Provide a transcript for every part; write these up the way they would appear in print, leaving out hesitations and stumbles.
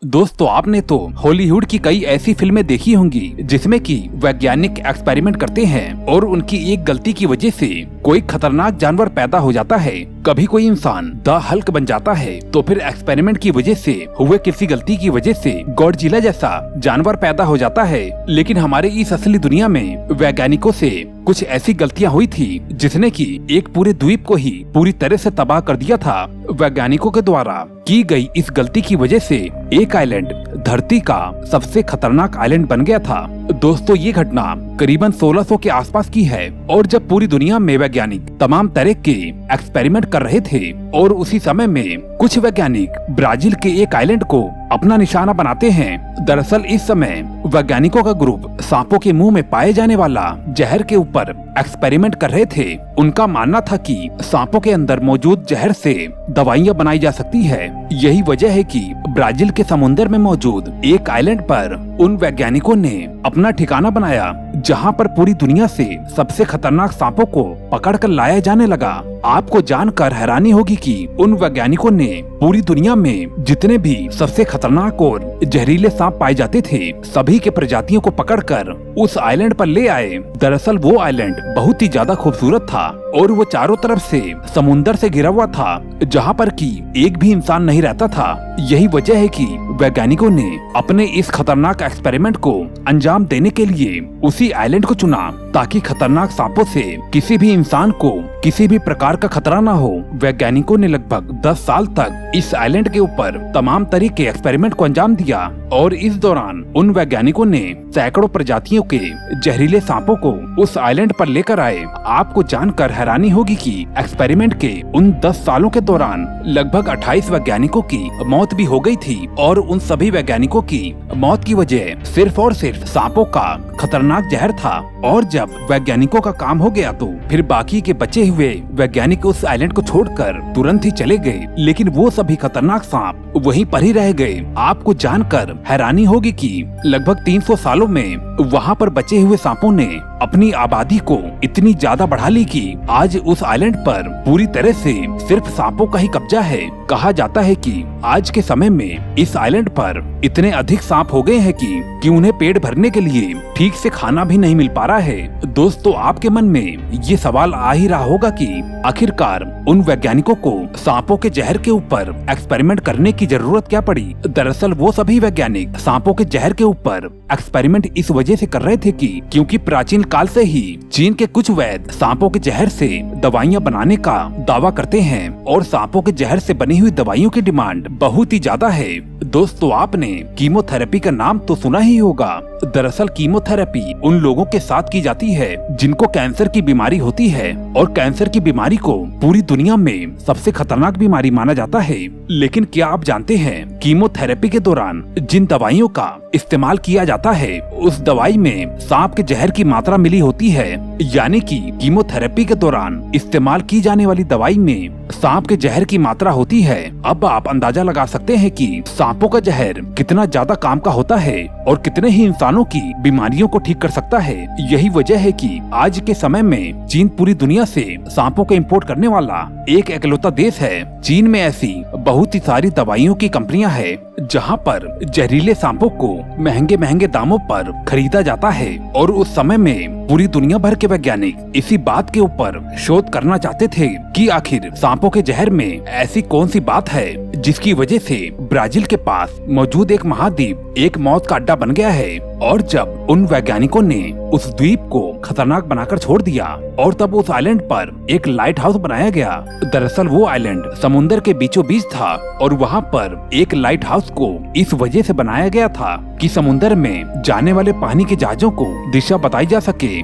दोस्तों आपने तो हॉलीवुड की कई ऐसी फिल्में देखी होंगी जिसमें कि वैज्ञानिक एक्सपेरिमेंट करते हैं और उनकी एक गलती की वजह से कोई खतरनाक जानवर पैदा हो जाता है। कभी कोई इंसान द हल्क बन जाता है तो फिर एक्सपेरिमेंट की वजह से हुए किसी गलती की वजह से गॉडजिला जैसा जानवर पैदा हो जाता है। लेकिन हमारे इस असली दुनिया में वैज्ञानिकों से कुछ ऐसी गलतियां हुई थी जिसने कि एक पूरे द्वीप को ही पूरी तरह से तबाह कर दिया था। वैज्ञानिकों के द्वारा की गई इस गलती की वजह से एक आइलैंड धरती का सबसे खतरनाक आइलैंड बन गया था। दोस्तों ये घटना करीबन 1600 के आसपास की है और जब पूरी दुनिया में वैज्ञानिक तमाम तरह के एक्सपेरिमेंट कर रहे थे और उसी समय में कुछ वैज्ञानिक ब्राजील के एक आइलैंड को अपना निशाना बनाते हैं। दरअसल इस समय वैज्ञानिकों का ग्रुप सांपों के मुंह में पाए जाने वाला जहर के ऊपर एक्सपेरिमेंट कर रहे थे। उनका मानना था कि सांपों के अंदर मौजूद जहर से दवाइयां बनाई जा सकती है। यही वजह है कि ब्राजील के समुद्र में मौजूद एक आइलैंड पर उन वैज्ञानिकों ने अपना ठिकाना बनाया जहां पर पूरी दुनिया से सबसे खतरनाक सांपों को पकड़कर लाया जाने लगा। आपको जानकर हैरानी होगी कि उन वैज्ञानिकों ने पूरी दुनिया में जितने भी सबसे खतरनाक और जहरीले सांप पाए जाते थे सभी के प्रजातियों को पकड़कर उस आइलैंड पर ले आए। दरअसल वो आइलैंड बहुत ही ज्यादा खूबसूरत था और वो चारों तरफ से समुंदर से घिरा हुआ था जहाँ पर कि एक भी इंसान नहीं रहता था। यही वजह है कि वैज्ञानिकों ने अपने इस खतरनाक एक्सपेरिमेंट को अंजाम देने के लिए उसी आइलैंड को चुना ताकि खतरनाक सांपों से किसी भी इंसान को किसी भी प्रकार का खतरा न हो। वैज्ञानिकों ने लगभग 10 साल तक इस आइलैंड के ऊपर तमाम तरह के एक्सपेरिमेंट को अंजाम दिया और इस दौरान उन वैज्ञानिकों ने सैकड़ों प्रजातियों के जहरीले सांपों को उस आइलैंड पर लेकर आए। आपको जानकर हैरानी होगी कि एक्सपेरिमेंट के उन 10 सालों के दौरान लगभग 28 वैज्ञानिकों की मौत भी हो गई थी और उन सभी वैज्ञानिकों की मौत की वजह सिर्फ और सिर्फ सांपों का खतरनाक जहर था। और जब वैज्ञानिकों का काम हो गया तो फिर बाकी के बचे हुए वैज्ञानिक उस आइलैंड को छोड़कर तुरंत ही चले गए, लेकिन वो सभी खतरनाक सांप वहीं पर ही रह गए। आपको जानकर हैरानी होगी कि लगभग 300 सालों में वहाँ पर बचे हुए सांपों ने अपनी आबादी को इतनी ज्यादा बढ़ा ली कि आज उस आइलैंड पर पूरी तरह से सिर्फ सांपों का ही कब्जा है। कहा जाता है कि आज के समय में इस आइलैंड पर इतने अधिक सांप हो गए हैं कि उन्हें पेट भरने के लिए ठीक से खाना भी नहीं मिल पा रहा है। दोस्तों आपके मन में ये सवाल आ ही रहा होगा कि आखिरकार उन वैज्ञानिकों को सांपों के जहर के ऊपर एक्सपेरिमेंट करने की जरूरत क्या पड़ी। दरअसल वो सभी वैज्ञानिक सांपों के जहर के ऊपर एक्सपेरिमेंट इस वजह से कर रहे थे कि क्योंकि प्राचीन काल से ही चीन के कुछ वैद्य सांपों के जहर से दवाइयां बनाने का दावा करते हैं और सांपों के जहर से बनी हुई दवाइयों की डिमांड बहुत ही ज्यादा है। दोस्तों आपने कीमोथेरेपी का नाम तो सुना ही होगा। दरअसल कीमोथेरेपी उन लोगों के साथ की जाती है जिनको कैंसर की बीमारी होती है और कैंसर की बीमारी को पूरी दुनिया में सबसे खतरनाक बीमारी माना जाता है। लेकिन क्या आप जानते हैं कीमोथेरेपी के दौरान जिन दवाइयों का इस्तेमाल किया जाता है उस दवाई में सांप के जहर की मात्रा मिली होती है, यानी कि कीमोथेरेपी के दौरान इस्तेमाल की जाने वाली दवाई में सांप के जहर की मात्रा होती है। अब आप अंदाजा लगा सकते हैं कि सांपों का जहर कितना ज्यादा काम का होता है और कितने ही इंसानों की बीमारियों को ठीक कर सकता है। यही वजह है कि आज के समय में चीन पूरी दुनिया से सांपों को इंपोर्ट करने वाला एक इकलौता देश है। चीन में ऐसी बहुत ही सारी दवाइयों की कंपनियां हैं जहां पर जहरीले सांपों को महंगे महंगे दामों पर खरीदा जाता है और उस समय में पूरी दुनिया भर के वैज्ञानिक इसी बात के ऊपर शोध करना चाहते थे कि आखिर सांपों के जहर में ऐसी कौन सी बात है जिसकी वजह से ब्राजील के पास मौजूद एक महाद्वीप एक मौत का अड्डा बन गया है। और जब उन वैज्ञानिकों ने उस द्वीप को खतरनाक बनाकर छोड़ दिया और तब उस आइलैंड पर एक लाइट हाउस बनाया गया। दरअसल वो आइलैंड समुंदर के बीचों बीच था और वहाँ पर एक लाइट हाउस को इस वजह से बनाया गया था कि समुंदर में जाने वाले पानी के जहाजों को दिशा बताई जा सके।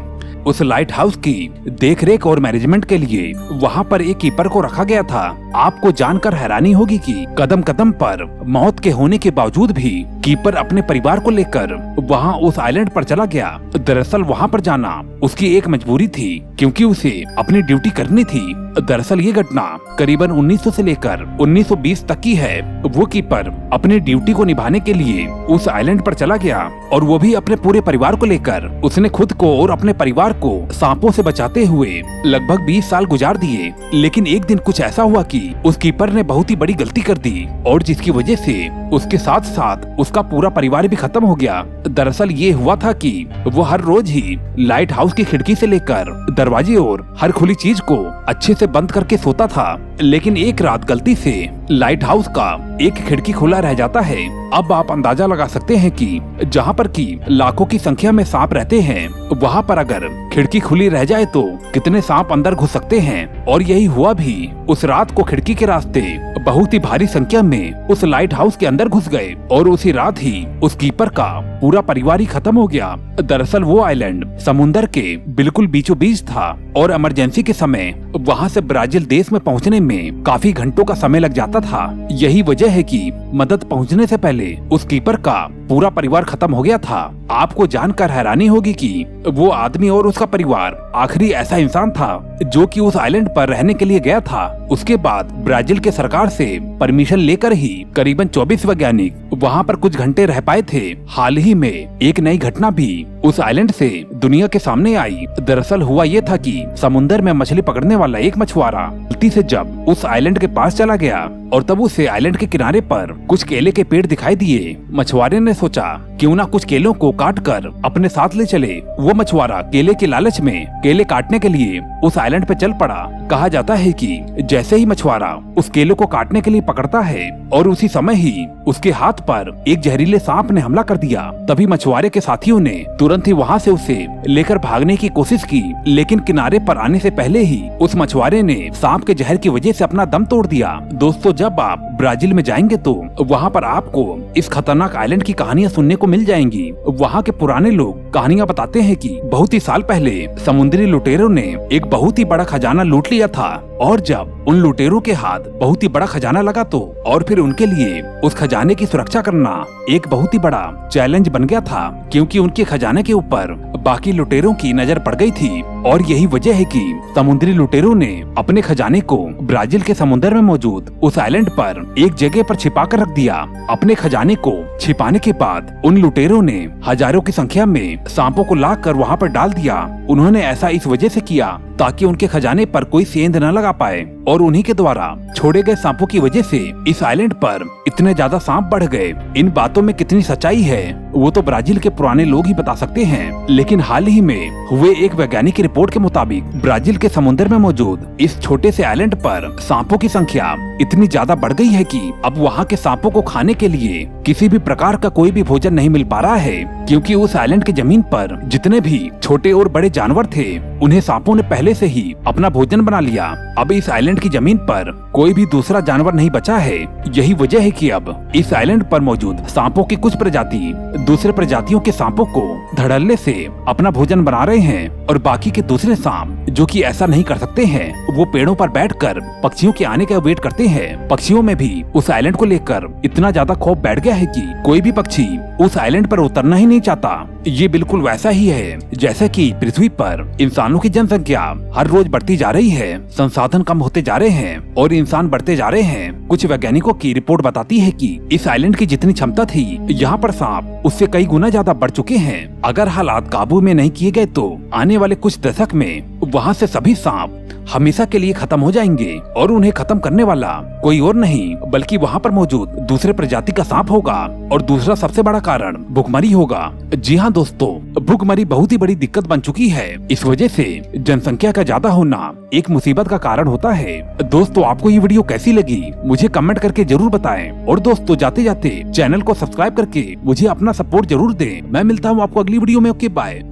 उस लाइट हाउस की देखरेख और मैनेजमेंट के लिए वहाँ पर एक कीपर को रखा गया था। आपको जानकर हैरानी होगी कि कदम कदम पर मौत के होने के बावजूद भी कीपर अपने परिवार को लेकर वहाँ उस आइलैंड पर चला गया। दरअसल वहाँ पर जाना उसकी एक मजबूरी थी क्योंकि उसे अपनी ड्यूटी करनी थी दरअसल ये घटना करीबन 1900 से लेकर 1920 तक की है। वो कीपर अपनी ड्यूटी को निभाने के लिए उस आइलैंड पर चला गया और वो भी अपने पूरे परिवार को लेकर। उसने खुद को और अपने परिवार को सांपों से बचाते हुए लगभग 20 साल गुजार दिए। लेकिन एक दिन कुछ ऐसा हुआ कि उस कीपर ने बहुत ही बड़ी गलती कर दी और जिसकी वजह से उसके साथ साथ उसका पूरा परिवार भी खत्म हो गया। दरअसल ये हुआ था कि वो हर रोज ही लाइट हाउस की खिड़की से लेकर दरवाजे और हर खुली चीज को अच्छे से बंद करके सोता था। लेकिन एक रात गलती से लाइट हाउस का एक खिड़की खुला रह जाता है। अब आप अंदाजा लगा सकते हैं कि जहाँ पर की लाखों की संख्या में सांप रहते हैं, वहाँ पर अगर खिड़की खुली रह जाए तो कितने सांप अंदर घुस सकते हैं। और यही हुआ भी। उस रात को खिड़की के रास्ते बहुत ही भारी संख्या में उस लाइट हाउस के अंदर घुस गए और उसी रात ही उस कीपर का पूरा परिवार ही खत्म हो गया। दरअसल वो आइलैंड समुंदर के बिल्कुल बीचों बीच था और इमरजेंसी के समय वहाँ से ब्राजील देश में पहुँचने में काफी घंटों का समय लग जाता था। यही वजह है कि मदद पहुँचने से पहले उस कीपर का पूरा परिवार खत्म हो गया था। आपको जानकर हैरानी होगी कि वो आदमी और उसका परिवार आखिरी ऐसा इंसान था जो कि उस आइलैंड पर रहने के लिए गया था। उसके बाद ब्राजील के सरकार से परमिशन लेकर ही करीबन 24 वैज्ञानिक वहाँ पर कुछ घंटे रह पाए थे। हाल ही में एक नई घटना भी उस आइलैंड से दुनिया के सामने आई। दरअसल हुआ ये था कि समुंदर में मछली पकड़ने वाला एक मछुआरा गलती से जब उस आइलैंड के पास चला गया और तब उसे आइलैंड के किनारे पर कुछ केले के पेड़ दिखाई दिए। मछुआरे ने सोचा क्यों ना कुछ केलों को काट कर अपने साथ ले चले। वो मछुआरा केले के लालच में केले काटने के लिए उस आइलैंड पे चल पड़ा। कहा जाता है कि जैसे ही मछुआरा उस केले को काटने के लिए पकड़ता है और उसी समय ही उसके हाथ पर एक जहरीले सांप ने हमला कर दिया। तभी मछुआरे के साथियों ने तुरंत ही वहाँ से उसे लेकर भागने की कोशिश की, लेकिन किनारे पर आने से पहले ही उस मछुआरे ने सांप के जहर की वजह से अपना दम तोड़ दिया। दोस्तों, जब आप ब्राजील में जाएंगे तो वहाँ पर आपको इस खतरनाक आइलैंड की कहानियाँ सुनने को मिल जाएंगी। वहाँ के पुराने लोग कहानियाँ बताते हैं कि बहुत ही साल पहले समुद्री लुटेरों ने एक बहुत ही बड़ा खजाना लूट लिया था और जब उन लुटेरों के हाथ बहुत ही बड़ा खजाना लगा तो और फिर उनके लिए उस खजाने की सुरक्षा करना एक बहुत ही बड़ा चैलेंज बन गया था, क्योंकि उनके खजाने के ऊपर बाकी लुटेरों की नजर पड़ गई थी। और यही वजह है कि समुद्री लुटेरों ने अपने खजाने को ब्राजील के समुद्र में मौजूद उस आइलैंड पर एक जगह पर छिपा कर रख दिया। अपने खजाने को छिपाने के बाद उन लुटेरों ने हजारों की संख्या में सांपों को लाकर कर वहाँ पर डाल दिया। उन्होंने ऐसा इस वजह से किया ताकि उनके खजाने पर कोई सेंध न लगा पाए और उन्हीं के द्वारा छोड़े गए सांपों की वजह से इस आइलैंड पर इतने ज्यादा सांप बढ़ गए। इन बातों में कितनी सच्चाई है वो तो ब्राजील के पुराने लोग ही बता सकते हैं, लेकिन हाल ही में हुए एक वैज्ञानिक की रिपोर्ट के मुताबिक ब्राजील के समुद्र में मौजूद इस छोटे से आइलैंड पर सांपों की संख्या इतनी ज्यादा बढ़ गई है कि अब वहाँ के सांपों को खाने के लिए किसी भी प्रकार का कोई भी भोजन नहीं मिल पा रहा है, क्योंकि उस आइलैंड की जमीन पर जितने भी छोटे और बड़े जानवर थे उन्हें सांपों ने पहले से ही अपना भोजन बना लिया। अब इस आइलैंड की जमीन पर कोई भी दूसरा जानवर नहीं बचा है। यही वजह है कि अब इस आइलैंड पर मौजूद सांपों की कुछ प्रजाति दूसरे प्रजातियों के सांपों को धड़ल्ले से अपना भोजन बना रहे हैं और बाकी के दूसरे सांप जो कि ऐसा नहीं कर सकते हैं वो पेड़ों पर बैठकर पक्षियों के आने का वेट करते हैं। पक्षियों में भी उस आइलैंड को लेकर इतना ज्यादा खौफ बैठ गया है कि कोई भी पक्षी उस आइलैंड पर उतरना ही नहीं चाहता। ये बिल्कुल वैसा ही है जैसे कि पृथ्वी पर इंसानों की जनसंख्या हर रोज बढ़ती जा रही है, संसाधन कम होते जा रहे हैं और इंसान बढ़ते जा रहे हैं। कुछ वैज्ञानिकों की रिपोर्ट बताती है कि इस आइलैंड की जितनी क्षमता थी यहाँ पर सांप उससे कई गुना ज्यादा बढ़ चुके हैं। अगर हालात काबू में नहीं किए गए तो आने वाले कुछ दशक में वहाँ से सभी सांप हमेशा के लिए खत्म हो जाएंगे और उन्हें खत्म करने वाला कोई और नहीं बल्कि वहाँ पर मौजूद दूसरे प्रजाति का सांप होगा। और दूसरा सबसे बड़ा कारण भुखमरी होगा। जी हाँ दोस्तों, भुखमरी बहुत ही बड़ी दिक्कत बन चुकी है। इस वजह से जनसंख्या का ज्यादा होना एक मुसीबत का कारण होता है। दोस्तों, आपको ये वीडियो कैसी लगी मुझे कमेंट करके जरूर बताएं और दोस्तों जाते जाते चैनल को सब्सक्राइब करके मुझे अपना सपोर्ट जरूर दें। मैं मिलता हूँ आपको अगली वीडियो में। Okay bye.